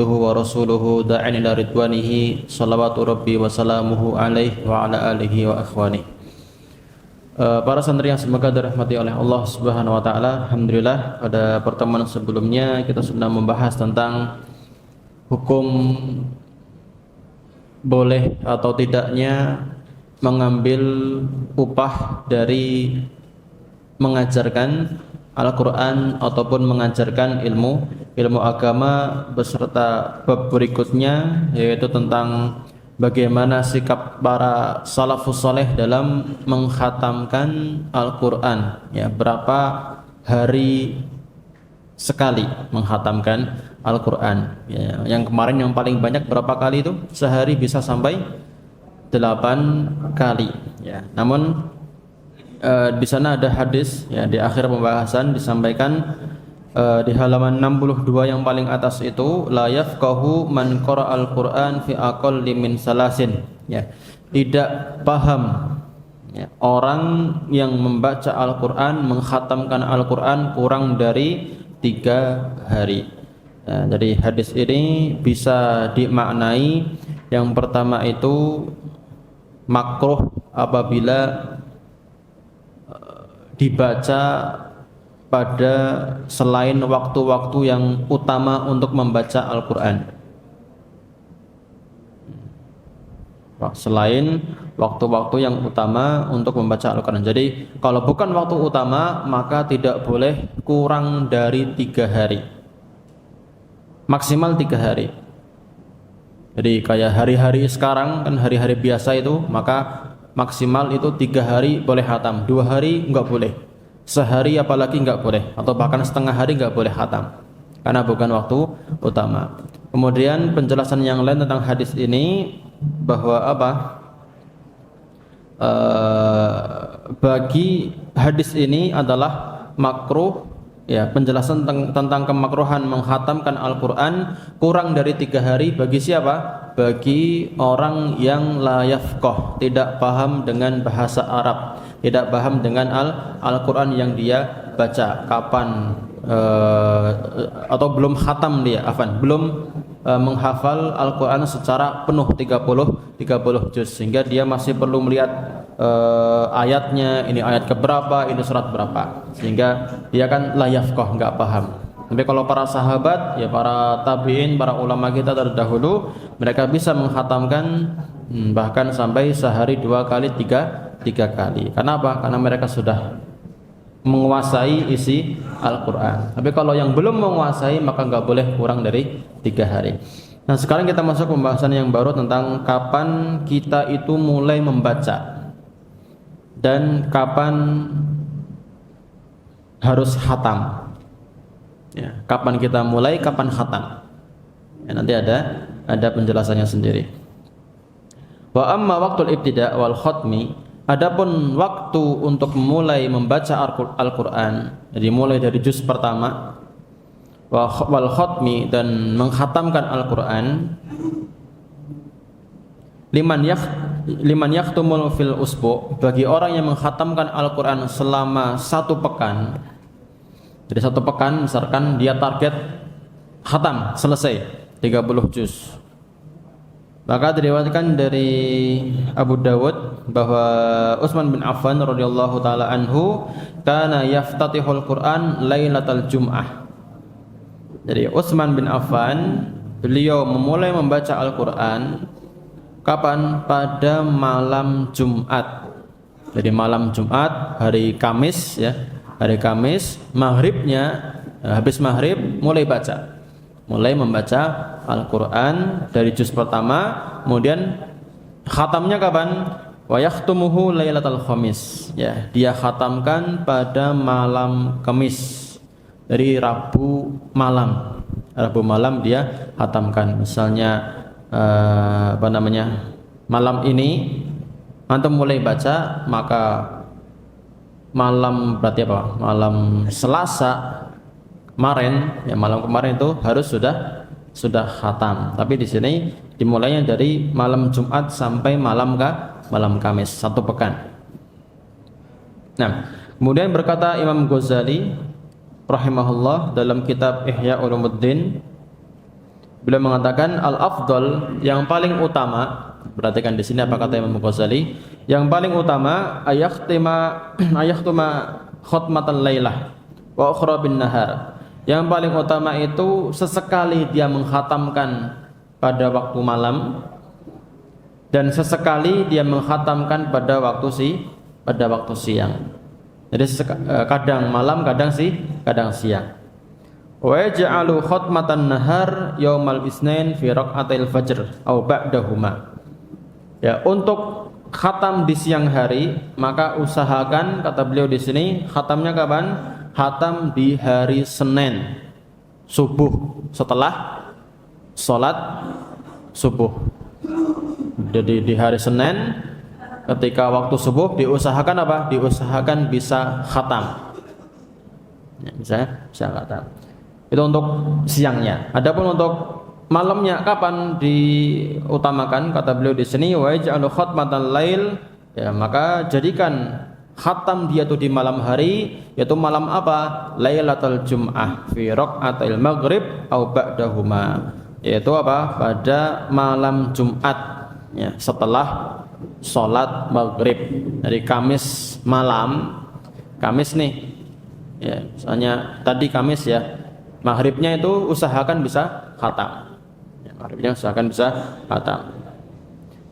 abduhu wa rasuluhu da'in ila ridwanihi salawatu rabbi wa salamuhu alaihi wa ala alihi wa akhwani. Para santri yang semoga dirahmati oleh Allah Subhanahu wa taala, alhamdulillah pada pertemuan sebelumnya kita sudah membahas tentang hukum boleh atau tidaknya mengambil upah dari mengajarkan Al-Quran ataupun mengajarkan ilmu agama, beserta bab berikutnya yaitu tentang bagaimana sikap para salafus saleh dalam mengkhatamkan Al-Quran, ya, berapa hari sekali mengkhatamkan Al-Quran, ya. Yang kemarin yang paling banyak berapa kali itu? Sehari bisa sampai 8 kali, ya. Namun di sana ada hadis, ya, di akhir pembahasan disampaikan di halaman 62 yang paling atas itu, la yafqahu man qara'al Qur'an fi aqalli min salasin, ya, tidak paham, ya, orang yang membaca Al-Quran, mengkhatamkan Al-Quran kurang dari 3 hari. Ya, jadi hadis ini bisa dimaknai, yang pertama itu makruh apabila dibaca pada selain waktu-waktu yang utama untuk membaca Al-Quran, selain waktu-waktu yang utama untuk membaca Al-Quran. Jadi kalau bukan waktu utama maka tidak boleh kurang dari 3 hari, maksimal 3 hari. Jadi kayak hari-hari sekarang kan hari-hari biasa itu, maka maksimal itu 3 hari boleh khatam, 2 hari enggak boleh, sehari apalagi enggak boleh, atau bahkan setengah hari enggak boleh khatam karena bukan waktu utama. Kemudian penjelasan yang lain tentang hadis ini bahwa bagi hadis ini adalah makruh, ya, penjelasan tentang kemakruhan mengkhatamkan Al-Quran kurang dari 3 hari bagi siapa? Bagi orang yang la yafqah, tidak paham dengan bahasa Arab, tidak paham dengan Al-Quran yang dia baca, kapan atau belum khatam dia, belum menghafal Al-Quran secara penuh 30 juz, sehingga dia masih perlu melihat ayatnya, ini ayat keberapa, ini surat berapa, sehingga dia kan la yafqah, enggak paham. Tapi kalau para sahabat, ya, para tabi'in, para ulama kita terdahulu, mereka bisa mengkhatamkan bahkan sampai sehari 2 kali, 3 kali. Kenapa? Karena mereka sudah menguasai isi Al-Quran. Tapi kalau yang belum menguasai maka nggak boleh kurang dari 3 hari. Nah, sekarang kita masuk pembahasan yang baru tentang kapan kita itu mulai membaca dan kapan harus khatam, ya, kapan kita mulai, kapan khatam, ya, nanti ada penjelasannya sendiri. Wa amma waqtul ibtida' wal khatmi, adapun waktu untuk mulai membaca Al-Quran, jadi mulai dari juz pertama, wal khatmi, dan mengkhatamkan Al-Quran, liman yaktumul fil usbu, bagi orang yang mengkhatamkan Al-Quran selama 1 pekan. Jadi 1 pekan misalkan dia target khatam selesai 30 juz, maka diriwayatkan dari Abu Dawud bahwa Utsman bin Affan radhiyallahu taala anhu kana yaftatihul Quran lailatal jum'ah. Jadi Utsman bin Affan, beliau memulai membaca Al-Quran kapan? Pada malam Jumat. Jadi malam Jumat, hari Kamis, ya, hari Kamis, maghribnya, habis maghrib mulai membaca Al-Quran dari juz pertama. Kemudian khatamnya kapan? Wa yakhtumuhu lailatal khamis, ya, dia khatamkan pada malam Kamis, dari Rabu malam dia khatamkan. Misalnya malam ini antum mulai baca, maka malam berarti apa? Malam Selasa kemarin, ya, malam kemarin itu harus sudah khatam. Tapi di sini dimulainya dari malam Jumat sampai malam Kamis, 1 pekan. Nah, kemudian berkata Imam Ghazali rahimahullah dalam kitab Ihya Ulumuddin, Beliau mengatakan al-afdal, yang paling utama, perhatikan di sini apa kata Imam Ghazali, yang paling utama ayahtuma khutmatan lailah wa ukhra bin nahar. Yang paling utama itu sesekali dia menghatamkan pada waktu malam dan sesekali dia menghatamkan pada waktu siang. Jadi kadang malam, kadang siang. Wa yaj'alu khatmatan nahar yaumal isnin fi raq'atil fajr aw ba'dahuma. Ya, untuk khatam di siang hari, maka usahakan, kata beliau di sini, khatamnya kapan? Khatam di hari Senin subuh, setelah sholat subuh. Jadi di hari Senin ketika waktu subuh diusahakan apa? Diusahakan bisa khatam. Ya, bisa khatam. Itu untuk siangnya. Adapun untuk malamnya kapan diutamakan? Kata beliau di sini, wa ja'alu khatmatal lail, ya, maka jadikan khatam dia itu di malam hari, yaitu malam apa? Lailatul Jum'ah fi raq'atil maghrib au ba'dahuma. Yaitu apa? Pada malam Jumat, ya, setelah sholat maghrib. Dari Kamis malam, Kamis nih, ya, misalnya tadi Kamis ya, maghribnya itu usahakan bisa khatam. Ya, maghribnya usahakan bisa khatam.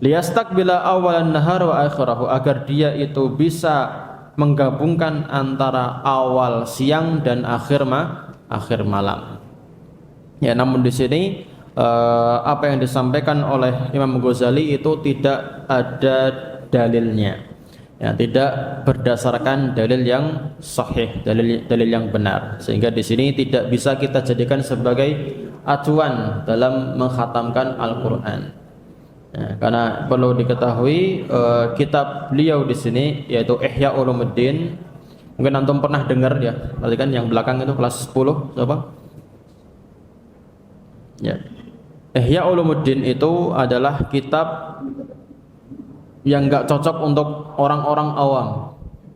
Liyastaqbila awalan nahar wa akhirahu, agar dia itu bisa menggabungkan antara awal siang dan akhir malam. Ya, namun di sini apa yang disampaikan oleh Imam Ghazali itu tidak ada dalilnya. Ya, tidak berdasarkan dalil yang sahih, dalil yang benar, sehingga di sini tidak bisa kita jadikan sebagai acuan dalam mengkhatamkan Al-Qur'an. Ya, karena perlu diketahui kitab beliau di sini yaitu Ihya Ulumuddin. Mungkin antum pernah dengar ya, berarti kan yang belakang itu kelas 10 siapa? Ya. Ihya Ulumuddin itu adalah kitab yang enggak cocok untuk orang-orang awam.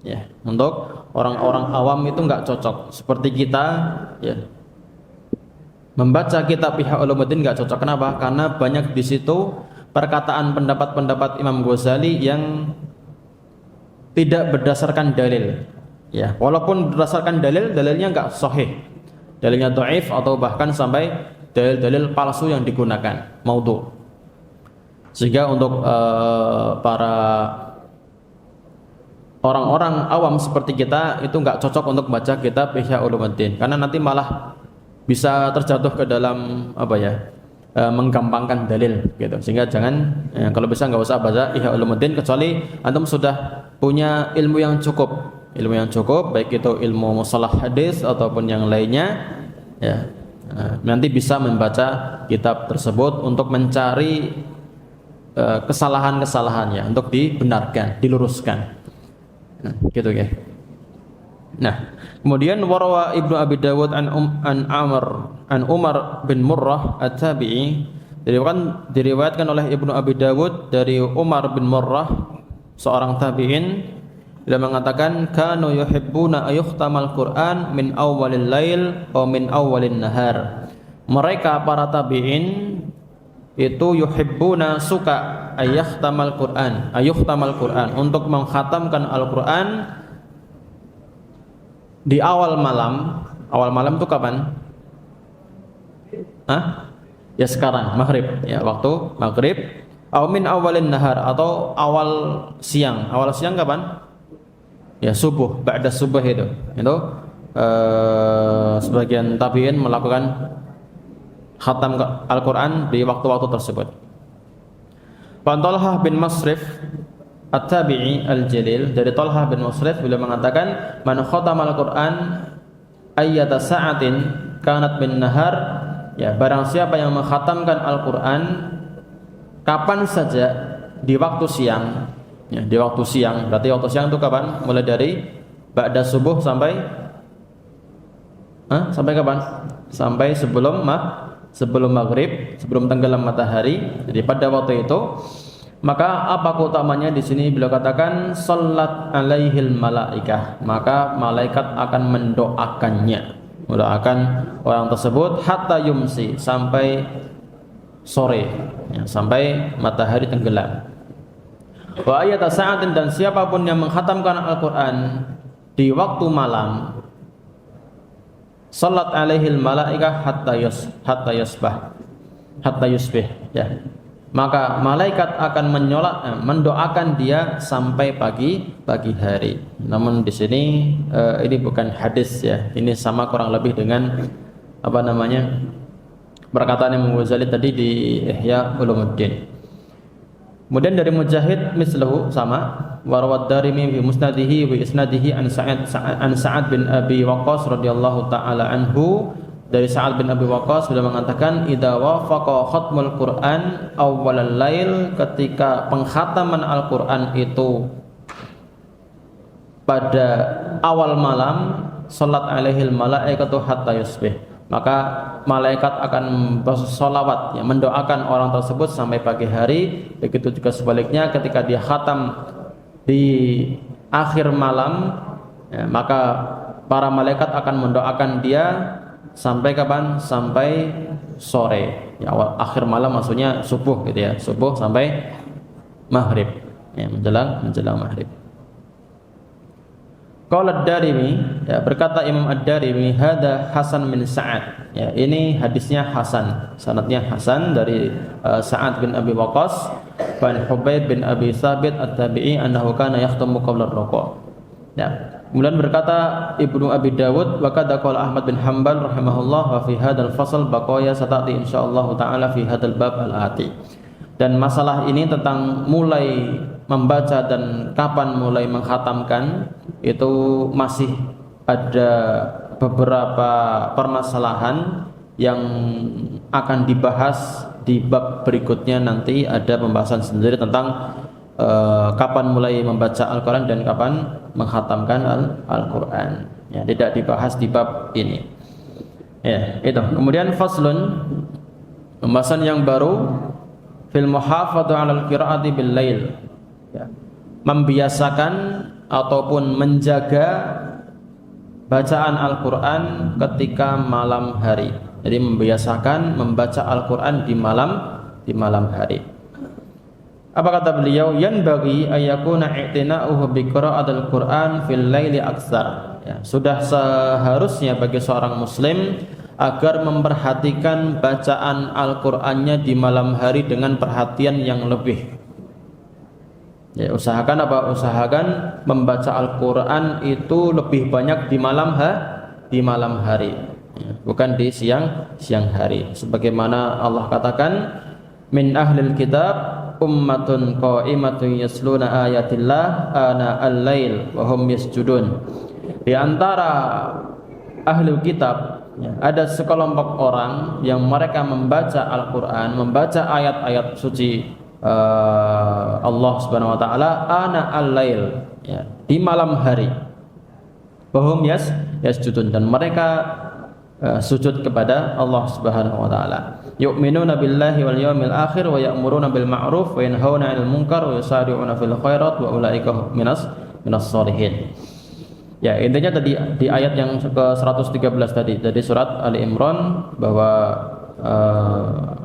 Ya, untuk orang-orang awam itu enggak cocok. Seperti kita ya, membaca kitab Ihya Ulumuddin enggak cocok. Kenapa? Karena banyak di situ perkataan pendapat-pendapat Imam Ghazali yang tidak berdasarkan dalil. Ya, walaupun berdasarkan dalilnya enggak sahih. Dalilnya dhaif atau bahkan sampai dalil-dalil palsu yang digunakan, maudhu. Sehingga untuk para orang-orang awam seperti kita itu enggak cocok untuk baca kitab Ihya Ulumuddin, karena nanti malah bisa terjatuh ke dalam apa ya? Menggampangkan dalil gitu. Sehingga jangan kalau bisa nggak usah baca Ihya Ulumuddin kecuali antum sudah punya ilmu yang cukup, baik itu ilmu mustalah hadis ataupun yang lainnya, ya. Nanti bisa membaca kitab tersebut untuk mencari kesalahan-kesalahannya, untuk dibenarkan, diluruskan, gitu ya. Nah, kemudian warawa Ibnu Abi Dawud an Umar bin Murrah at-Tabi'i, diriwayatkan oleh Ibnu Abi Dawud dari Umar bin Murrah, seorang tabi'in, dia mengatakan kanu yuhibbuna ayuhtamal Qur'an min awwalil lail atau min awwalin nahar. Mereka para tabi'in itu yuhibbuna, suka ayuhtamal Qur'an, untuk mengkhatamkan Al-Qur'an di awal malam. Awal malam itu kapan? Ya sekarang, maghrib, ya, waktu maghrib. Aw min awalin nahar, atau awal siang. Awal siang kapan? Ya subuh, ba'da subuh itu. Itu sebagian tabi'in melakukan khatam Al-Qur'an di waktu-waktu tersebut. Talhah bin Masrif At-Tabi'i Al-Jalil, dari Talhah bin Masrif, beliau mengatakan man khatamal Qur'an ayyata sa'atin kanat bin nahar, ya, barang siapa yang mengkhatamkan Al-Qur'an kapan saja di waktu siang, ya, di waktu siang, berarti waktu siang itu kapan? Mulai dari ba'da subuh sampai kapan? Sampai sebelum maghrib, sebelum tenggelam matahari. Jadi pada waktu itu, maka apa keutamanya di sini? Beliau katakan sallat alaihil malaikah, maka malaikat akan mendoakan orang tersebut hatta yumsi, sampai sore, ya, sampai matahari tenggelam. Wa ayata sa'atin, dan siapapun yang menghatamkan Al-Quran di waktu malam, salat alaihil malaikah hatta yusbih, ya. Maka malaikat akan mendoakan dia sampai pagi hari. Namun di sini ini bukan hadis, ya. Ini sama kurang lebih dengan perkataan Imam Ghazali tadi di Ihya Ulumuddin. Kemudian dari Mujahid mislahu sama, warawad Darimi fi musnadihi wa isnadihi an Sa'ad bin Abi Waqqas radhiyallahu taala anhu. Dari Sa'ad bin Abi Waqqas sudah mengatakan, idza wafaqa khatmul Qur'an awwalal lail, ketika penghataman Al-Qur'an itu pada awal malam, salat alaihil malaikatu hatta yusbih, maka malaikat akan bersolawat, ya, mendoakan orang tersebut sampai pagi hari. Begitu juga sebaliknya, ketika dia khatam di akhir malam, ya, maka para malaikat akan mendoakan dia sampai kapan? Sampai sore, ya, akhir malam maksudnya subuh gitu, ya, subuh sampai maghrib, ya, menjelang maghrib. Qala Ad-Darimi, ya, berkata Imam Ad-Darimi, hada Hasan bin Sa'ad, ya, ini hadisnya hasan, sanadnya hasan dari Sa'ad bin Abi Waqqas bin Hubaib bin Abi Thabit At-Tabi'i annahu kana yakhtamu qabla ar-ruku'. Ya. Kemudian berkata Ibnu Abi Dawud, wa qad qala Ahmad bin Hanbal rahimahullah, wa fi hadzal fasal baqaya satati insyaallah taala fi hadzal bab al-ati. Dan masalah ini tentang mulai membaca dan kapan mulai mengkhatamkan itu masih ada beberapa permasalahan yang akan dibahas di bab berikutnya. Nanti ada pembahasan sendiri tentang kapan mulai membaca Al-Quran dan kapan menghatamkan Al-Quran, ya, tidak dibahas di bab ini, ya, itu. Kemudian faslun, pembahasan yang baru, fil muhafadhu 'alal qiraati bil lail, ya, membiasakan ataupun menjaga bacaan Al-Quran ketika malam hari. Jadi membiasakan membaca Al-Quran di malam hari. Apa kata beliau? Yanbaghi ayyakuna i'tina'uhu bi qira'atil Qur'an fil laili aktsar. Ya, sudah seharusnya bagi seorang muslim agar memperhatikan bacaan Al-Qur'annya di malam hari dengan perhatian yang lebih. Ya, usahakan apa? Usahakan membaca Al-Qur'an itu lebih banyak di malam hari. Ya, bukan di siang hari. Sebagaimana Allah katakan, min ahlil kitab ummatun qa'imatun yasluna ayatillah ana al-lail wa hum yasjudun. Di antara ahli kitab, ya, ada sekelompok orang yang mereka membaca Al-Quran, membaca ayat-ayat suci Allah Subhanahu wa taala ana al-lail, ya, di malam hari. Wa hum yasjudun, dan mereka sujud kepada Allah Subhanahu wa taala. Yu'minuna billahi wal yawmil akhir wa ya'muruna bil ma'ruf wa yanhauna 'anil munkar wa yusari'una fil khairat wa ulaika minas shalihin. Ya, intinya tadi di ayat yang ke-113 tadi dari surat Ali Imran, bahwa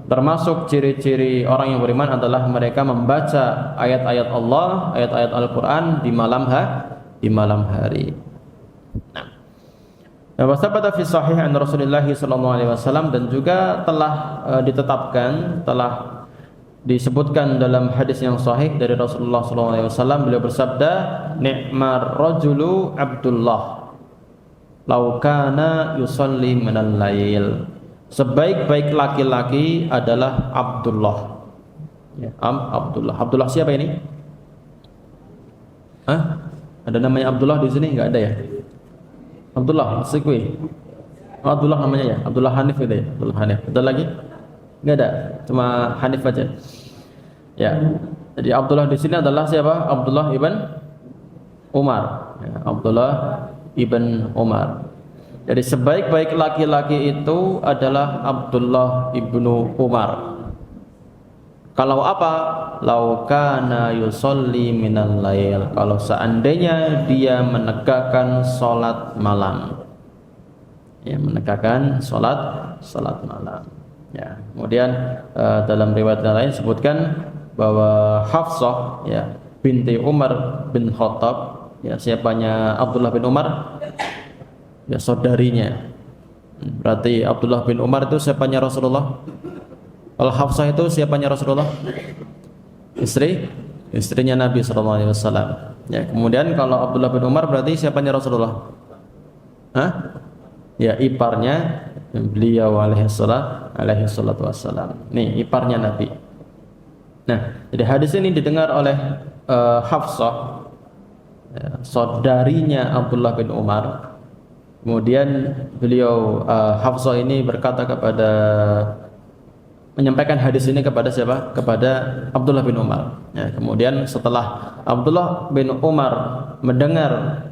termasuk ciri-ciri orang yang beriman adalah mereka membaca ayat-ayat Allah, ayat-ayat Al-Qur'an di malam hari. Nah, wasabata fi sahih an Rasulullah sallallahu alaihi wasallam, dan juga telah ditetapkan, telah disebutkan dalam hadis yang sahih dari Rasulullah sallallahu alaihi wasallam, beliau bersabda, ni'mar rajulu Abdullah law kana yusalli minal lail. Sebaik-baik laki-laki adalah Abdullah. Ya, Abdullah. Abdullah siapa ini? Ada namanya Abdullah di sini? Enggak ada ya? Abdullah Sikwi. Abdullah namanya ya, Abdullah Hanif gitu ya. Abdullah Hanif. Ada lagi? Enggak ada, cuma Hanif aja. Ya. Jadi Abdullah di sini adalah siapa? Abdullah ibn Umar. Ya, Abdullah ibn Umar. Jadi sebaik-baik laki-laki itu adalah Abdullah ibnu Umar. Kalau apa? Lau kana yusolli minal lail. Kalau seandainya dia menegakkan salat malam. Ya, menegakkan salat malam. Ya, kemudian dalam riwayat lain sebutkan bahwa Hafsah ya binti Umar bin Khattab, ya siapanya Abdullah bin Umar, ya saudarinya. Berarti Abdullah bin Umar itu siapanya Rasulullah. Kalau Hafsah itu siapanya Rasulullah? Istrinya Nabi sallallahu alaihi wasallam. Ya, kemudian kalau Abdullah bin Umar berarti siapanya Rasulullah? Hah? Ya, iparnya beliau alaihi salatu wassalam. Nih, iparnya Nabi. Nah, jadi hadis ini didengar oleh Hafsah, ya, saudarinya Abdullah bin Umar. Kemudian beliau Hafsah ini menyampaikan hadis ini kepada siapa? Kepada Abdullah bin Umar. Ya, kemudian setelah Abdullah bin Umar mendengar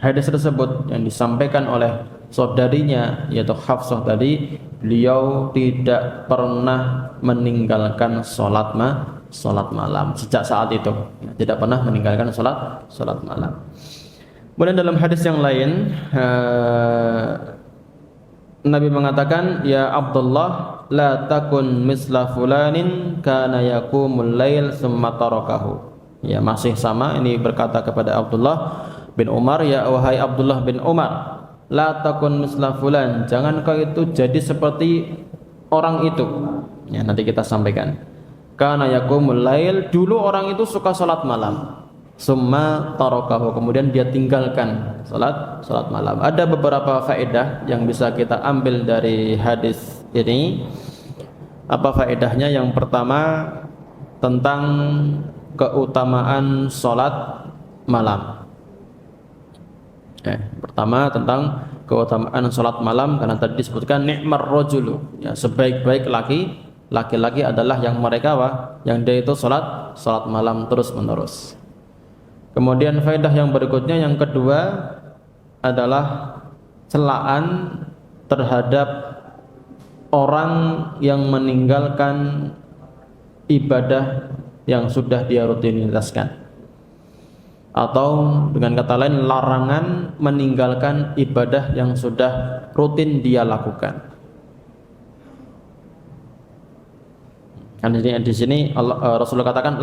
hadis tersebut yang disampaikan oleh saudarinya yaitu Hafsah tadi, beliau tidak pernah meninggalkan sholat malam sejak saat itu. Ya, tidak pernah meninggalkan sholat malam. Kemudian dalam hadis yang lain Nabi mengatakan, ya Abdullah, la takun misla fulanin kana yaqumul lail summa tarakahu. Ya, masih sama ini berkata kepada Abdullah bin Umar, ya wahai Abdullah bin Umar, la takun misla fulan, jangan kau itu jadi seperti orang itu. Ya, nanti kita sampaikan. Kana yaqumul lail, dulu orang itu suka salat malam. Summa tarakahu, kemudian dia tinggalkan salat malam. Ada beberapa faedah yang bisa kita ambil dari hadis ini. Apa faedahnya? Yang pertama tentang keutamaan salat malam. Pertama tentang keutamaan salat malam, karena tadi disebutkan ni'mar rajulu, ya sebaik-baik laki-laki adalah yang mereka yang dia itu salat malam terus-menerus. Kemudian faedah yang berikutnya, yang kedua adalah celaan terhadap orang yang meninggalkan ibadah yang sudah dia rutinitaskan, atau dengan kata lain larangan meninggalkan ibadah yang sudah rutin dia lakukan. Kan di sini Rasulullah katakan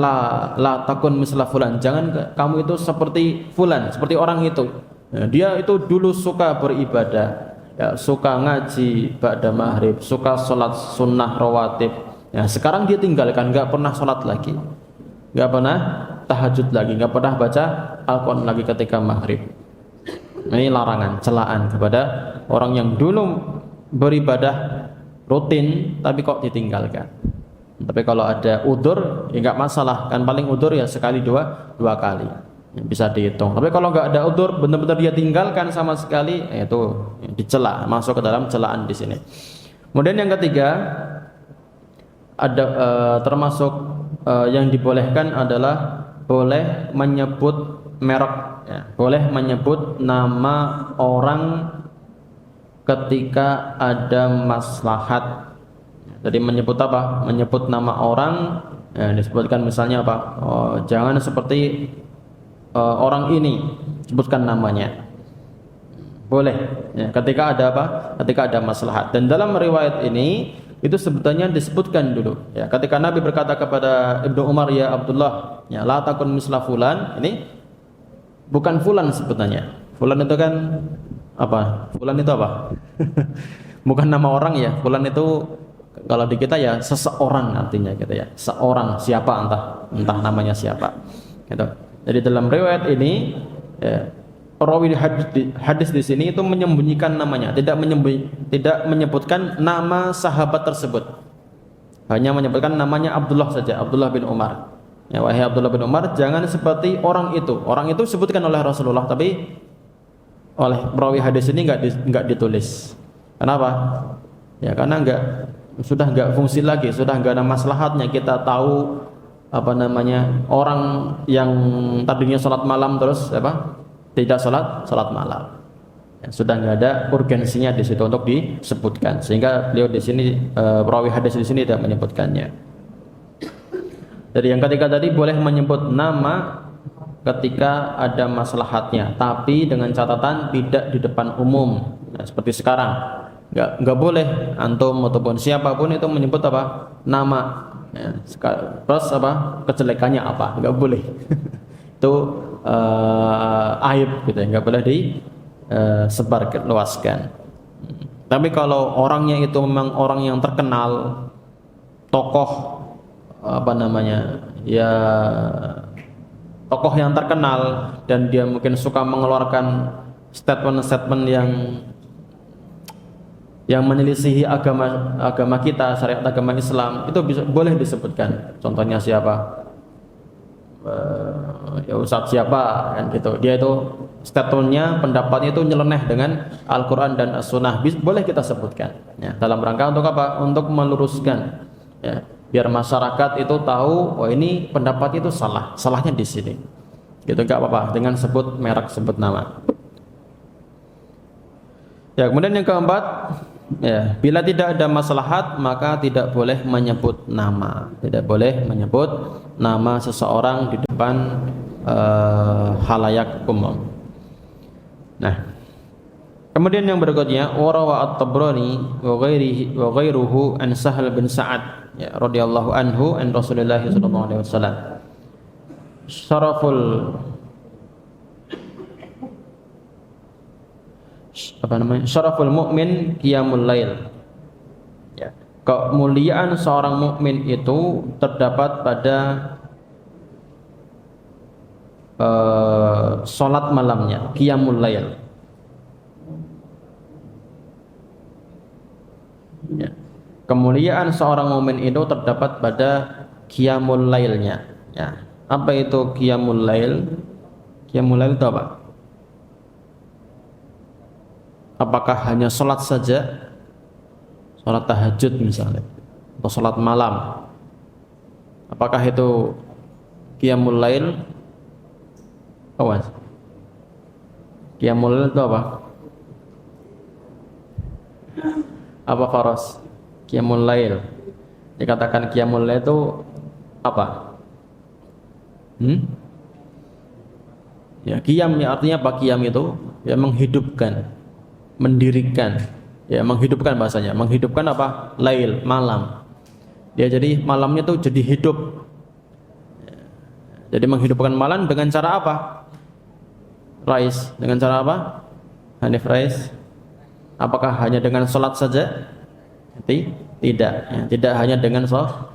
la takun misla fulan, jangan kamu itu seperti fulan, seperti orang itu. Ya, dia itu dulu suka beribadah, ya, suka ngaji ba'da maghrib, suka sholat sunnah rawatib. Ya, sekarang dia tinggalkan, nggak pernah sholat lagi, nggak pernah tahajud lagi, nggak pernah baca Al-Quran lagi ketika maghrib. Ini larangan, celaan kepada orang yang dulu beribadah rutin tapi kok ditinggalkan. Tapi kalau ada udzur ya nggak masalah, kan paling udzur ya sekali dua kali ya, bisa dihitung. Tapi kalau nggak ada udzur, benar-benar dia tinggalkan sama sekali, itu dicela, masuk ke dalam celaan di sini. Kemudian yang ketiga ada termasuk yang dibolehkan adalah boleh menyebut merek, ya, boleh menyebut nama orang ketika ada maslahat. Jadi menyebut apa? Menyebut nama orang, ya, disebutkan misalnya apa? Jangan seperti orang ini, sebutkan namanya. Boleh, ya, ketika ada apa? Ketika ada maslahat. Dan dalam riwayat ini itu sebetulnya disebutkan dulu. Ya, ketika Nabi berkata kepada Ibnu Umar, ya Abdullah, ya la takun misla fulan, ini bukan fulan sebetulnya. Fulan itu kan apa? Fulan itu apa? Bukan nama orang ya. Fulan itu kalau di kita ya seseorang artinya gitu ya, seorang siapa, entah namanya siapa gitu. Jadi dalam riwayat ini ya, perawi hadis di sini itu menyembunyikan namanya, tidak menyebutkan nama sahabat tersebut, hanya menyebutkan namanya Abdullah saja, Abdullah bin Umar. Ya, wahai Abdullah bin Umar, jangan seperti orang itu. Orang itu disebutkan oleh Rasulullah, tapi oleh perawi hadis ini nggak ditulis. Kenapa? Ya karena sudah nggak fungsi lagi, sudah nggak ada maslahatnya kita tahu apa namanya orang yang tadinya sholat malam terus apa tidak sholat malam, ya, sudah nggak ada urgensinya di situ untuk disebutkan, sehingga beliau di sini perawi hadis di sini tidak menyebutkannya. Jadi yang ketiga tadi boleh menyebut nama ketika ada maslahatnya, tapi dengan catatan tidak di depan umum, ya, seperti sekarang. nggak boleh antum ataupun siapapun itu menyebut apa nama, ya, terus apa kejelekannya apa, nggak boleh. Itu aib gitu ya, nggak boleh disebarkan, luaskan. Tapi kalau orangnya itu memang orang yang terkenal, tokoh apa namanya ya, tokoh yang terkenal, dan dia mungkin suka mengeluarkan statement-statement yang menyelisihi agama kita, syariat agama Islam, itu boleh disebutkan. Contohnya siapa? Ya Ustadz siapa kan gitu. Dia itu statementnya, pendapatnya itu nyeleneh dengan Al-Quran dan As-Sunnah, boleh kita sebutkan. Ya, dalam rangka untuk apa? Untuk meluruskan. Ya, biar masyarakat itu tahu, oh ini pendapat itu salah, salahnya di sini. Gitu nggak apa-apa dengan sebut merek, sebut nama. Ya, kemudian yang keempat, ya, bila tidak ada maslahat maka tidak boleh menyebut nama. Tidak boleh menyebut nama seseorang di depan halayak umum. Nah, kemudian yang berikutnya, warawa at-Tabrani wa ghairuhu an Sahal bin Sa'ad, ya, radhiyallahu anhu an Rasulullah sallallahu alaihi wasallam. Syaraful mu'min qiyamul lail. Ya, kemuliaan seorang mukmin itu terdapat pada salat malamnya, qiyamul lail. Ya. Kemuliaan seorang mukmin itu terdapat pada qiyamul lailnya. Ya. Apa itu qiyamul lail? Qiyamul lail itu apa? Apakah hanya sholat saja, sholat tahajud misalnya, atau sholat malam? Apakah itu qiyamul lail? Awas, qiyamul lail itu apa? Apa Faros? Qiyamul lail, dikatakan qiyamul lail itu apa? Ya, qiyam ya, artinya apa? Qiyam itu ya menghidupkan, mendirikan, ya menghidupkan bahasanya. Menghidupkan apa? Lail, malam. Ya, jadi malamnya tuh jadi hidup. Jadi menghidupkan malam dengan cara apa? Rais, dengan cara apa? Hanif Rais. Apakah hanya dengan sholat saja? Tidak, ya, tidak hanya dengan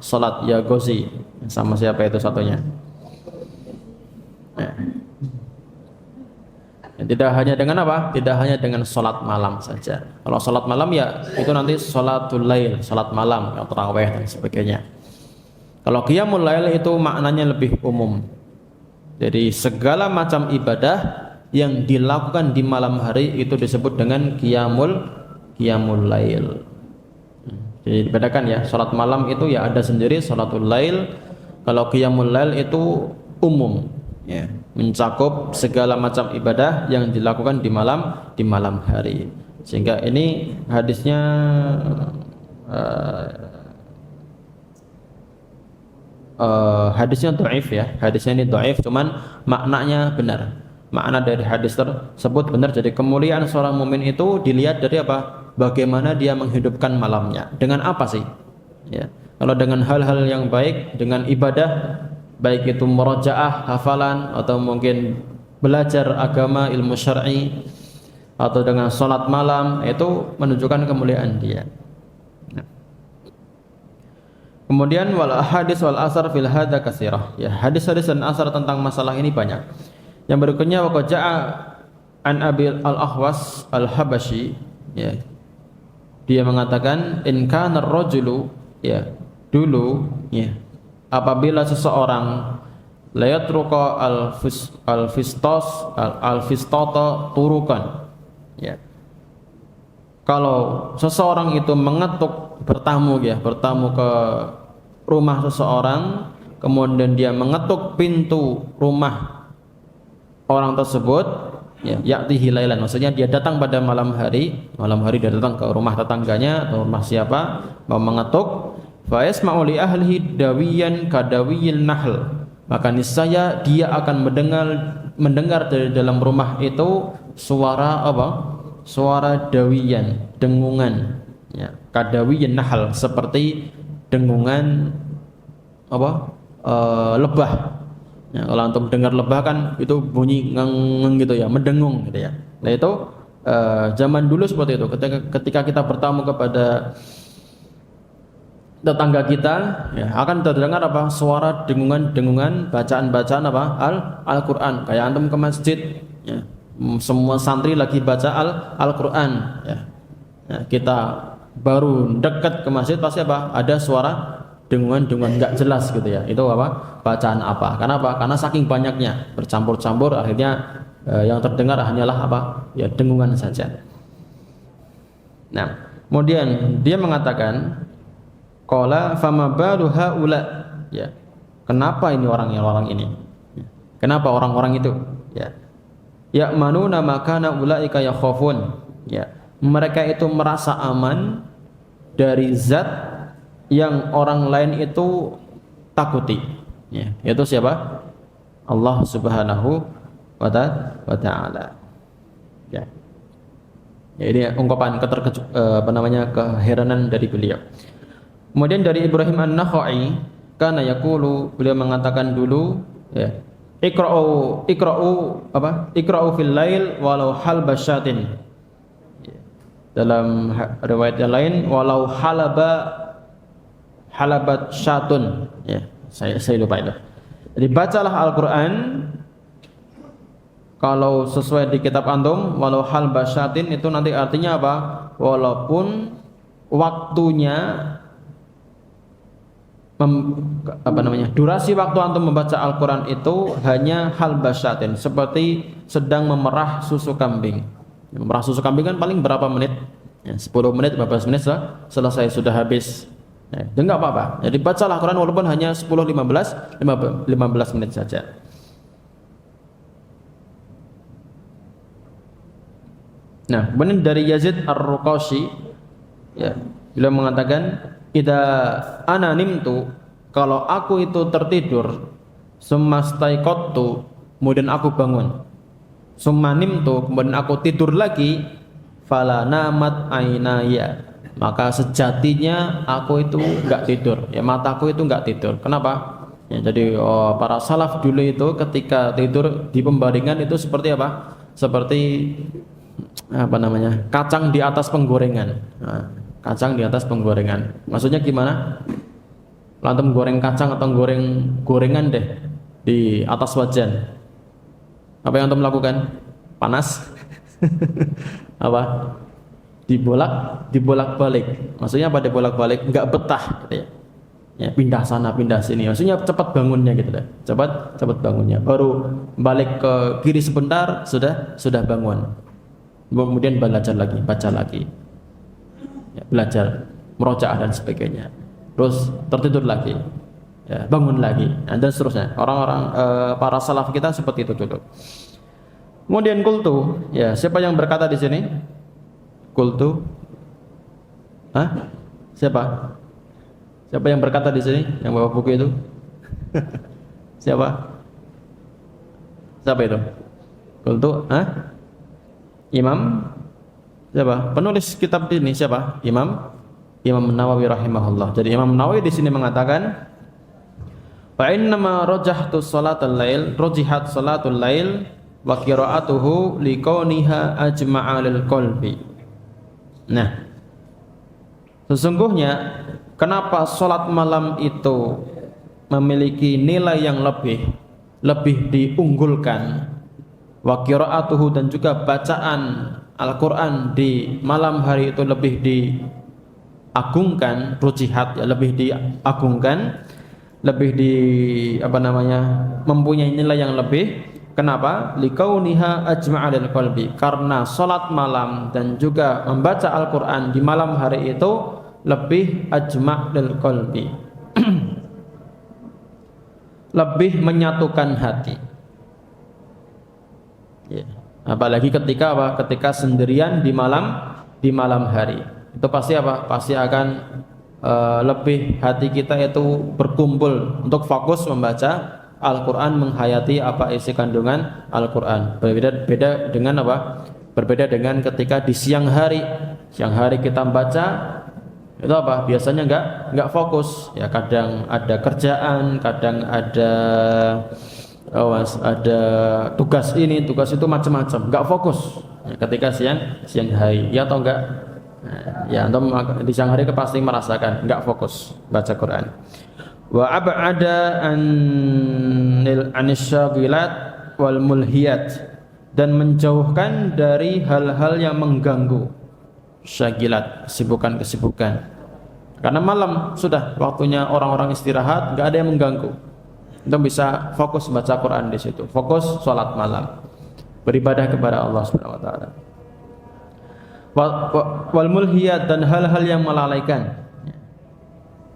sholat. Ya Gozi, sama siapa itu satunya? Ya. Tidak hanya dengan apa? Tidak hanya dengan sholat malam saja. Kalau sholat malam ya itu nanti sholatul lail, sholat malam, tarawih dan sebagainya. Kalau qiyamul lail itu maknanya lebih umum. Jadi segala macam ibadah yang dilakukan di malam hari itu disebut dengan qiyamul lail. Jadi dibedakan ya, sholat malam itu ya ada sendiri sholatul lail. Kalau qiyamul lail itu umum, ya, mencakup segala macam ibadah yang dilakukan di malam hari. Sehingga ini hadisnya hadisnya dhaif ya. Hadisnya ini dhaif, cuman maknanya benar. Makna dari hadis tersebut benar. Jadi kemuliaan seorang mukmin itu dilihat dari apa? Bagaimana dia menghidupkan malamnya. Dengan apa sih? Ya. Kalau dengan hal-hal yang baik, dengan ibadah, baik itu murajaah, hafalan, atau mungkin belajar agama, ilmu syar'i, atau dengan sholat malam, itu menunjukkan kemuliaan dia. Nah. Kemudian wal hadis wal asar fil hadza katsirah. Ya, hadis-hadis dan asar tentang masalah ini banyak. Yang berikutnya wa qaja'a an Abi al-Ahwas al-Habashi, ya. Dia mengatakan in kana ar-rajulu, ya, dulu, ya, apabila seseorang layatruqa al-fistata turukan, ya, kalau seseorang itu mengetuk, bertamu ke rumah seseorang, kemudian dia mengetuk pintu rumah orang tersebut, ya, ya'tihi lailan, maksudnya dia datang pada malam hari dia datang ke rumah tetangganya atau rumah siapa, mau mengetuk, fa yasma'u li ahlihi dawiyan kadawiyil nahl, maka niscaya dia akan mendengar dari dalam rumah itu suara apa? suara dawiyan, dengungan, ya, kadawiyan nahal, seperti dengungan apa? Lebah. Ya, kalau antum dengar lebah kan itu bunyi ngeng gitu ya, mendengung gitu ya. Nah itu zaman dulu seperti itu. Ketika kita bertamu kepada tetangga kita, ya, akan terdengar apa? Suara dengungan bacaan-bacaan apa? Al-Qur'an. Kayak antum ke masjid, ya, semua santri lagi baca Al-Qur'an, ya. Nah, kita baru dekat ke masjid pasti apa? Ada suara dengungan nggak jelas gitu ya. Itu apa? Bacaan apa? Karena apa? Karena saking banyaknya bercampur-campur, akhirnya yang terdengar hanyalah apa? Ya, dengungan saja. Nah, kemudian dia mengatakan qala fama balu haula, ya. Kenapa ini orang ini? Ya. Kenapa orang-orang itu? Ya. Ya'manuna makana ulaika yakhafun. Ya. Mereka itu merasa aman dari zat yang orang lain itu takuti. Ya. Yaitu siapa? Allah Subhanahu wa ta'ala. Ya. Ya, ini ungkapan keheranan dari beliau. Kemudian dari Ibrahim An-Nakhai, kana yaqulu, beliau mengatakan dulu, ya, iqra'u apa? Iqra'u fil lail walau halbasyatin. Ya. Dalam riwayat yang lain walau halabat syatun. Ya, saya lupa itu. Jadi bacalah Al-Qur'an kalau sesuai di kitab antum, walau halbasyatin itu nanti artinya apa? Walaupun waktunya durasi waktu antum membaca Al-Quran itu hanya halbasyatin, seperti sedang memerah susu kambing. Memerah susu kambing kan paling berapa menit? Ya, 10 menit, 15 menit selesai, sudah habis. Ya, enggak apa-apa. Jadi bacalah Al-Quran walaupun hanya 10-15 menit saja. Nah, kemudian dari Yazid Ar-Ruqashi, ya, beliau mengatakan, idza ana nimtu, kalau aku itu tertidur, summa staiqattu, kemudian aku bangun, summa nimtu, kemudian aku tidur lagi, fala namat ainaya, maka sejatinya aku itu enggak tidur, ya, mataku itu enggak tidur. Kenapa? Ya, jadi para salaf dulu itu ketika tidur di pembaringan itu seperti apa? Seperti kacang di atas penggorengan. Nah, kacang di atas penggorengan. Maksudnya gimana? Lantum goreng kacang atau gorengan deh di atas wajan. Apa yang antum lakukan? Panas? Apa? Dibolak-balik. Maksudnya apa dibolak-balik? Enggak betah gitu ya. Ya, pindah sana, pindah sini. Maksudnya cepat bangunnya gitu deh. Cepat bangunnya. Baru balik ke kiri sebentar sudah bangun. Kemudian belajar lagi, baca lagi. Ya, belajar murojaah dan sebagainya, terus tertidur lagi, ya, bangun lagi, dan seterusnya. Orang-orang para salaf kita seperti itu dulu. Kemudian kultu, ya, siapa yang berkata di sini? Kultu, siapa yang berkata di sini? Yang bawa buku itu? Siapa itu? Kultu, Imam siapa? Penulis kitab ini siapa? Imam Nawawi rahimahullah. Jadi Imam Nawawi di sini mengatakan, fa innama rajahtu salatul lail wa qira'atuhu liqauniha ajma'a lil qalbi. Nah, sesungguhnya kenapa salat malam itu memiliki nilai yang lebih diunggulkan, wa qira'atuhu, dan juga bacaan Al-Quran di malam hari itu lebih diagungkan, rujihat, ya, lebih diagungkan, lebih mempunyai nilai yang lebih. Kenapa? Liqauniha ajma'a lil qalbi, karena salat malam dan juga membaca Al-Quran di malam hari itu lebih ajma' lil qalbi, lebih menyatukan hati. Ya. Apalagi ketika sendirian di malam hari, itu pasti pasti akan lebih hati kita itu berkumpul untuk fokus membaca Al-Quran, menghayati apa isi kandungan Al-Quran. Berbeda dengan Berbeda dengan ketika di siang hari. Siang hari kita baca itu apa? Biasanya enggak fokus. Ya kadang ada kerjaan, kadang ada ada tugas ini, tugas itu macam-macam, enggak fokus. Ya, ketika siang hari, ya atau enggak? Nah, ya antum di siang hari pasti merasakan enggak fokus baca Quran. Wa ab'ada anisyagilat wal mulhiyat, dan menjauhkan dari hal-hal yang mengganggu, syagilat, kesibukan-kesibukan. Karena malam sudah waktunya orang-orang istirahat, enggak ada yang mengganggu. Kita bisa fokus baca Quran di situ, fokus sholat malam, beribadah kepada Allah Subhanahu wa taala. Wal mulhiyat, dan hal-hal yang melalaikan.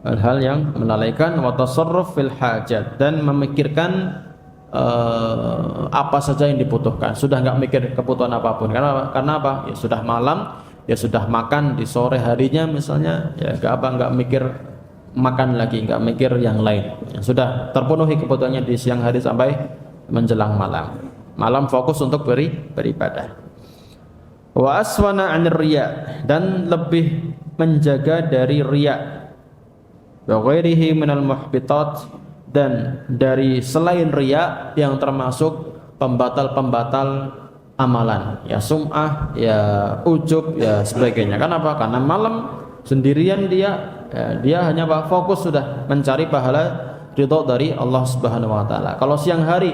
Hal-hal yang melalaikan, wa tasarruf fil hajat, dan memikirkan apa saja yang dibutuhkan. Sudah enggak mikir kebutuhan apapun. Karena apa? Ya sudah malam, ya sudah makan di sore harinya misalnya, ya enggak mikir makan lagi, enggak mikir yang lain. Ya, sudah terpenuhi kebutuhannya di siang hari sampai menjelang malam. Malam fokus untuk beribadah. Wa aswana 'anir riya, dan lebih menjaga dari riya. Wa ghairihi minal muhbitat, dan dari selain riya yang termasuk pembatal-pembatal amalan, ya sum'ah, ya ujub, ya sebagainya. Kenapa? Karena malam sendirian dia hanya fokus sudah mencari pahala ridho dari Allah Subhanahu wa taala. Kalau siang hari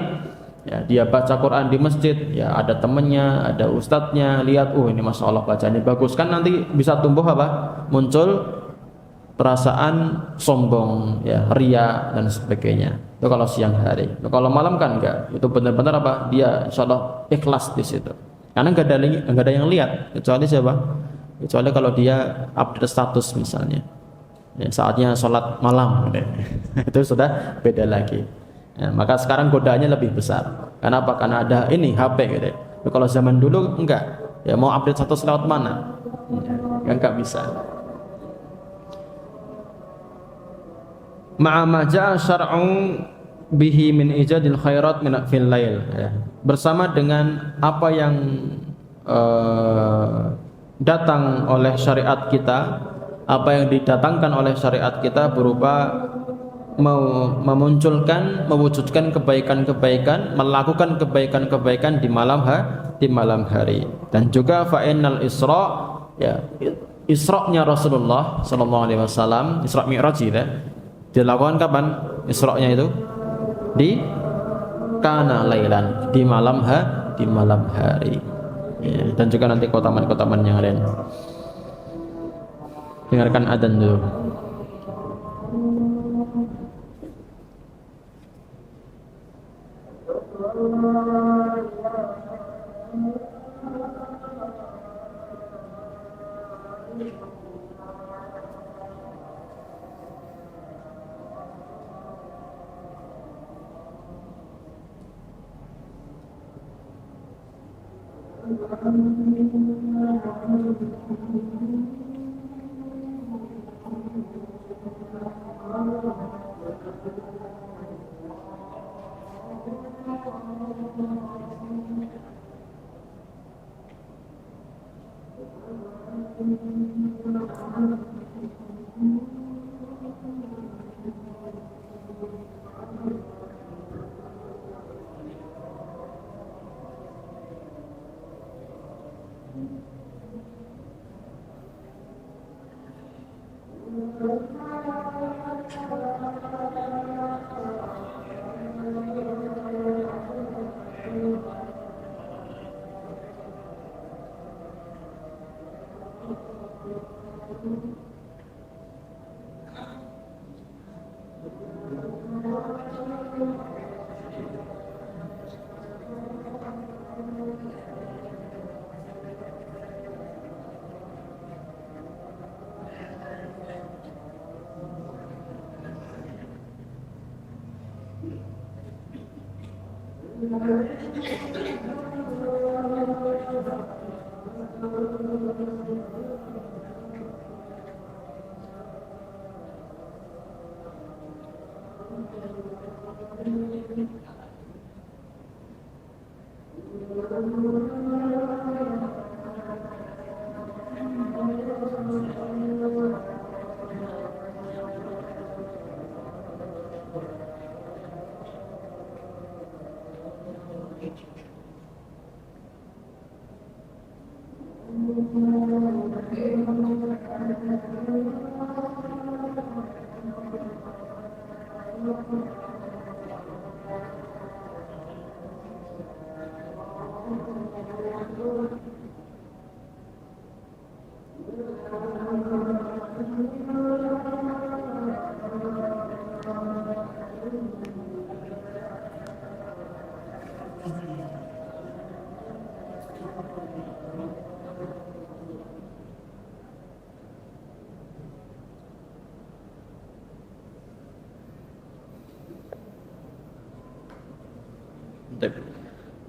ya dia baca Quran di masjid, ya ada temannya, ada ustadznya, lihat ini Masya Allah bacanya bagus, kan nanti bisa tumbuh apa? Muncul perasaan sombong, ya ria dan sebagainya. Itu kalau siang hari. Kalau malam kan enggak. Itu benar-benar apa? Dia insyaallah ikhlas di situ. Karena enggak ada yang lihat kecuali siapa? Kecuali kalau dia update status misalnya. Ya, saatnya sholat malam. Itu sudah beda lagi. Ya, maka sekarang godaannya lebih besar. Kenapa? Karena ada ini HP gitu. Kalau zaman dulu enggak. Ya mau update status lewat mana? Ya, enggak bisa. Ma'ama ja'a syar'u bihi min ijadil khairat min fil lail, ya. Bersama dengan apa yang datang oleh syariat kita, apa yang didatangkan oleh syariat kita berupa memunculkan, mewujudkan kebaikan-kebaikan, melakukan kebaikan-kebaikan di malam hari. Dan juga fa'innal isra, ya, Isra-nya Rasulullah sallallahu alaihi wasallam, Isra Mi'raj ya. Dilakukan kapan Isra-nya itu? Di kana lailan, di malam hari. Ya, dan juga nanti keutamaan-keutamaan yang lain. Dengarkan adzan dulu.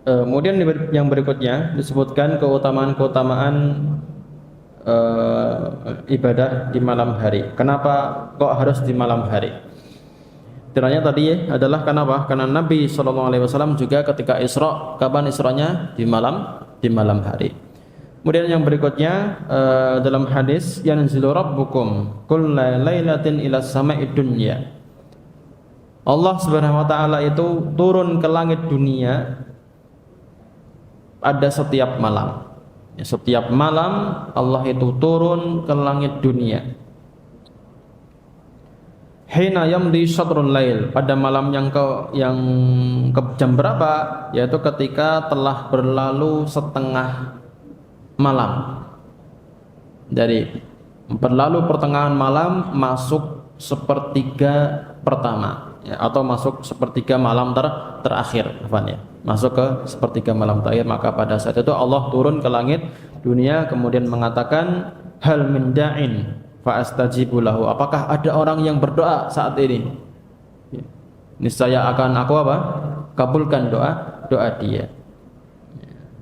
Kemudian yang berikutnya disebutkan keutamaan-keutamaan ibadah di malam hari. Kenapa kok harus di malam hari? Tiranya tadi adalah kenapa? Karena Nabi SAW juga ketika Isra, kapan Isra'nya? Di malam hari. Kemudian yang berikutnya dalam hadis yanzilu rabbukum kulla lailatin ila sama'id dunya. Allah Subhanahu wa taala itu turun ke langit dunia pada setiap malam. Ya, setiap malam Allah itu turun ke langit dunia. Hina yamdi syatrul lail, pada malam yang ke jam berapa? Yaitu ketika telah berlalu setengah malam. Jadi berlalu pertengahan malam masuk sepertiga pertama, ya, atau masuk sepertiga malam terakhir, ya. Masuk ke sepertiga malam terakhir, maka pada saat itu Allah turun ke langit dunia kemudian mengatakan hal min da'in fa astajibu lahu, apakah ada orang yang berdoa saat ini? Niscaya akan aku apa? Kabulkan doa dia.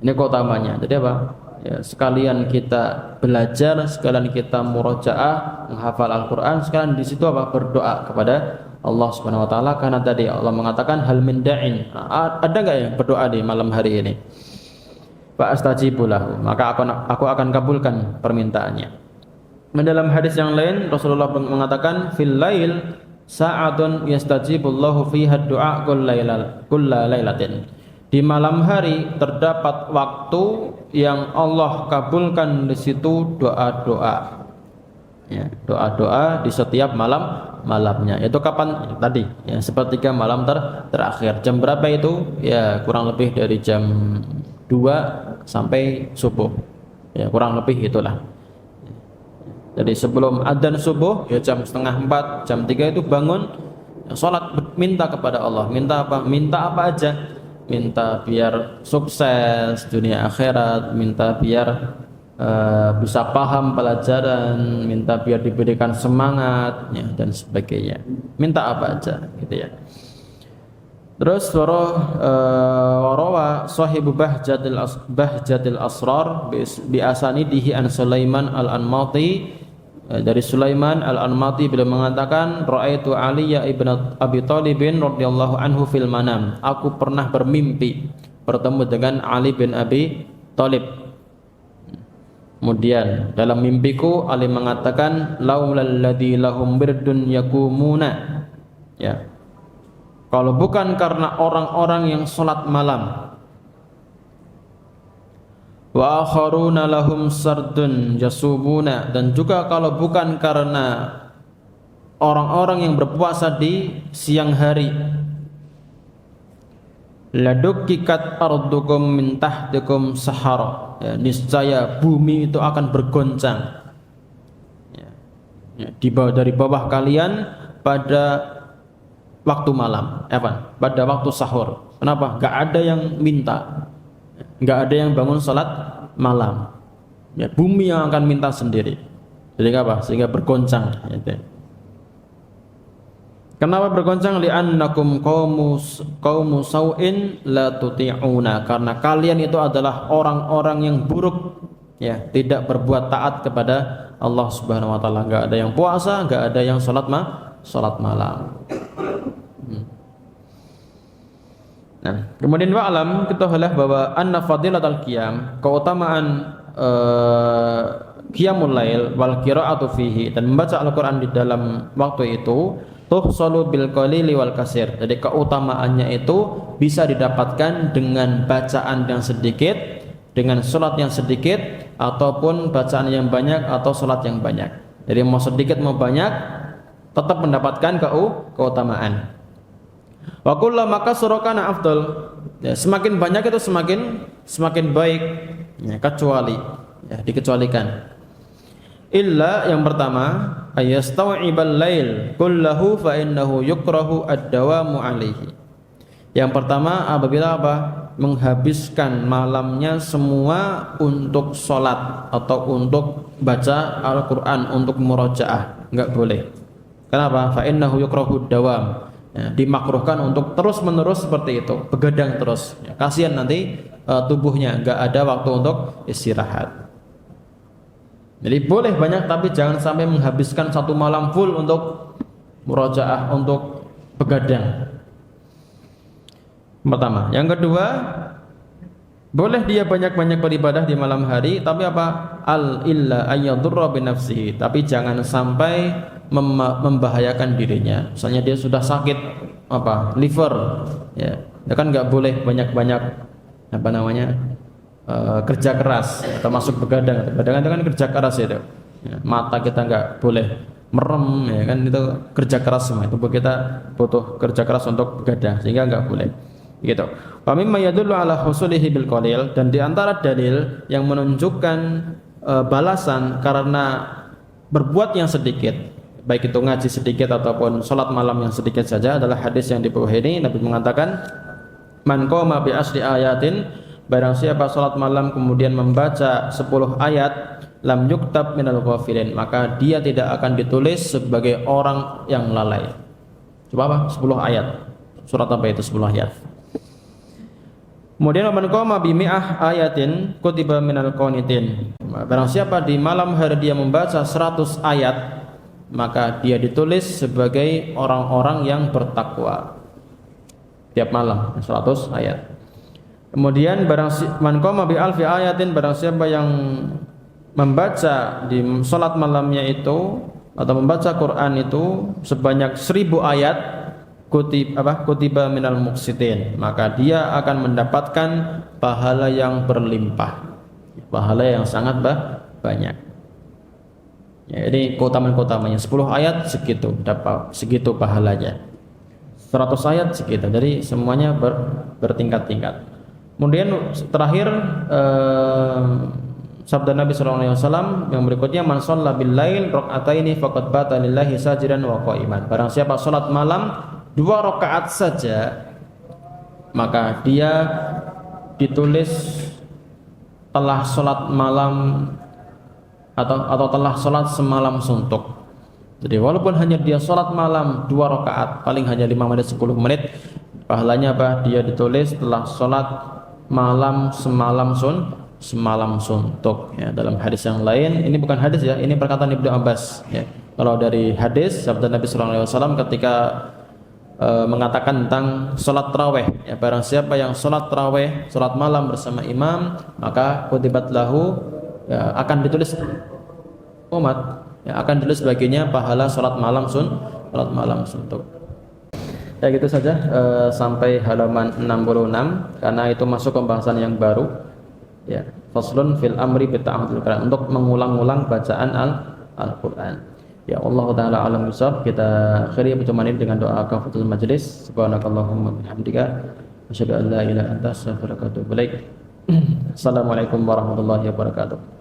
Ini keutamanya. Jadi apa? Ya, sekalian kita belajar, sekalian kita murojaah, menghafal Al-Qur'an, sekalian di situ apa? Berdoa kepada Allah Subhanahu wa taala, karena tadi Allah mengatakan hal min da'in. Ada enggak yang berdoa di malam hari ini? Fa astajibu lahu, maka aku akan kabulkan permintaannya. Dalam hadis yang lain Rasulullah mengatakan fil lail sa'atun yastajibullahu fiha du'a kulla lailatin. Di malam hari terdapat waktu yang Allah kabulkan di situ doa-doa. Ya, doa-doa di setiap malamnya. Itu kapan? Tadi ya, sepertiga malam terakhir. Jam berapa itu? Ya, kurang lebih dari jam 2 sampai subuh. Ya, kurang lebih itulah. Jadi sebelum adzan subuh ya jam setengah 4, jam 3 itu bangun, ya, sholat, minta kepada Allah. Minta apa? Minta apa aja? Minta biar sukses dunia akhirat, minta biar bisa paham pelajaran, minta biar diberikan semangat, ya, dan sebagainya. Minta apa aja gitu ya. Terus warawa sahibu bahjatil asrar bi asanidihi an Sulaiman al-Anmati, dari Sulaiman al-Anmati beliau mengatakan raaitu Ali ibn Abi Thalib radhiyallahu anhu fil manam, aku pernah bermimpi bertemu dengan Ali bin Abi Thalib. Kemudian dalam mimpiku Ali mengatakan laulal ladzi lahum birdun yakumuna, ya, kalau bukan karena orang-orang yang sholat malam, wa akharuna lahum sardun yasubuna, dan juga kalau bukan karena orang-orang yang berpuasa di siang hari, ladukkikat ardukum min tahtikum sahara, ya, niscaya bumi itu akan bergoncang, ya, ya, dari bawah kalian pada waktu malam, pada waktu sahur. Kenapa? Gak ada yang minta, gak ada yang bangun salat malam, ya, bumi yang akan minta sendiri. Jadi apa? Sehingga bergoncang, gitu. Kenapa bergoncang? Li'annakum qaumu sau'in la tuti'una, karena kalian itu adalah orang-orang yang buruk, ya, tidak berbuat taat kepada Allah Subhanahu wa taala. Enggak ada yang puasa, enggak ada yang salat malam. Nah, kemudian wa'lam, ketahuilah bahwa anna fadilatal qiyam, keutamaan qiyamul lail wal qira'atu fihi, dan membaca Al-Qur'an di dalam waktu itu, tuhsalu bil qalili wal kasir. Jadi keutamaannya itu bisa didapatkan dengan bacaan yang sedikit dengan salat yang sedikit ataupun bacaan yang banyak atau salat yang banyak. Jadi mau sedikit mau banyak tetap mendapatkan keutamaan. Wa kullama kasura kana afdal. Ya, semakin banyak itu semakin baik. Ya, kecuali dikecualikan. Illa yang pertama ayastau'ibal lail kullahu fa innahu yukrahu ad-dawamu alaihi. Yang pertama apabila menghabiskan malamnya semua untuk sholat atau untuk baca Al-Quran, untuk murojaah, enggak boleh. Kenapa? Fa innahu yukrahu ad-dawam. Ya, dimakruhkan untuk terus menerus seperti itu, begadang terus. Ya, kasihan nanti tubuhnya enggak ada waktu untuk istirahat. Jadi boleh banyak tapi jangan sampai menghabiskan satu malam full untuk murojaah, untuk begadang. Pertama. Yang kedua, boleh dia banyak-banyak beribadah di malam hari, tapi illa ayyadurra bi nafsihi, tapi jangan sampai membahayakan dirinya. Misalnya dia sudah sakit liver, ya kan nggak boleh banyak-banyak kerja keras atau masuk begadang. Begadang itu kan kerja keras itu. Ya, mata kita nggak boleh merem, ya kan, itu kerja keras semua. Tubuh kita butuh kerja keras untuk begadang, sehingga nggak boleh. Gitu. Wa mimma yadullu ala husulihi bil qalil, dan di antara dalil yang menunjukkan balasan karena berbuat yang sedikit, baik itu ngaji sedikit ataupun salat malam yang sedikit saja, adalah hadis yang di bawah ini. Nabi mengatakan, man qama bi asri ayatin, barang siapa salat malam kemudian membaca 10 ayat, lam yuktab minal ghafilin, maka dia tidak akan ditulis sebagai orang yang lalai. Coba 10 ayat. Surat apa itu 10 ayat? Kemudian man qama bi mi'ah ayatin kutiba minal qanitin. Barang siapa di malam hari dia membaca 100 ayat, maka dia ditulis sebagai orang-orang yang bertakwa. Tiap malam 100 ayat. Kemudian man qama bi alfi ayatin, barang siapa yang membaca di salat malamnya itu atau membaca Quran itu sebanyak 1000 ayat, kutiba minal muqsitin, maka dia akan mendapatkan pahala yang berlimpah, pahala yang sangat banyak. Ya, ini keutamaan-keutamanya 10 ayat segitu dapat segitu pahalanya, 100 ayat segitu, jadi semuanya bertingkat-tingkat. Kemudian terakhir sabda Nabi SAW yang berikutnya, man shalla bil lail raka'ataini faqad bata lillahi sajidan wa qa'iman. Barang siapa salat malam 2 rakaat saja, maka dia ditulis telah salat malam atau telah salat semalam suntuk. Jadi walaupun hanya dia salat malam 2 rakaat, paling hanya 5 menit 10 menit, pahalanya dia ditulis telah salat malam semalam suntuk. Ya, dalam hadis yang lain, ini bukan hadis ya, ini perkataan Ibnu Abbas. Ya. Kalau dari hadis sabda Nabi SAW ketika mengatakan tentang sholat taraweh, ya, barang siapa yang sholat taraweh, sholat malam bersama imam, maka kutibat lahu, ya, akan ditulis umat, ya, akan ditulis baginya pahala sholat malam suntuk. Ya, gitu saja sampai halaman 66, karena itu masuk pembahasan yang baru, ya, faslun fil amri bi ta'ahudil Quran, untuk mengulang-ulang bacaan Al-Quran. Ya, Allah taala alam bisawab. Kita akhiri pertemuan ini dengan doa kafatul majlis. Subhanakallahumma bihamdika asyhadu an la ilaha illa anta astaghfiruka wa atubu ilaik. Assalamualaikum warahmatullahi wabarakatuh.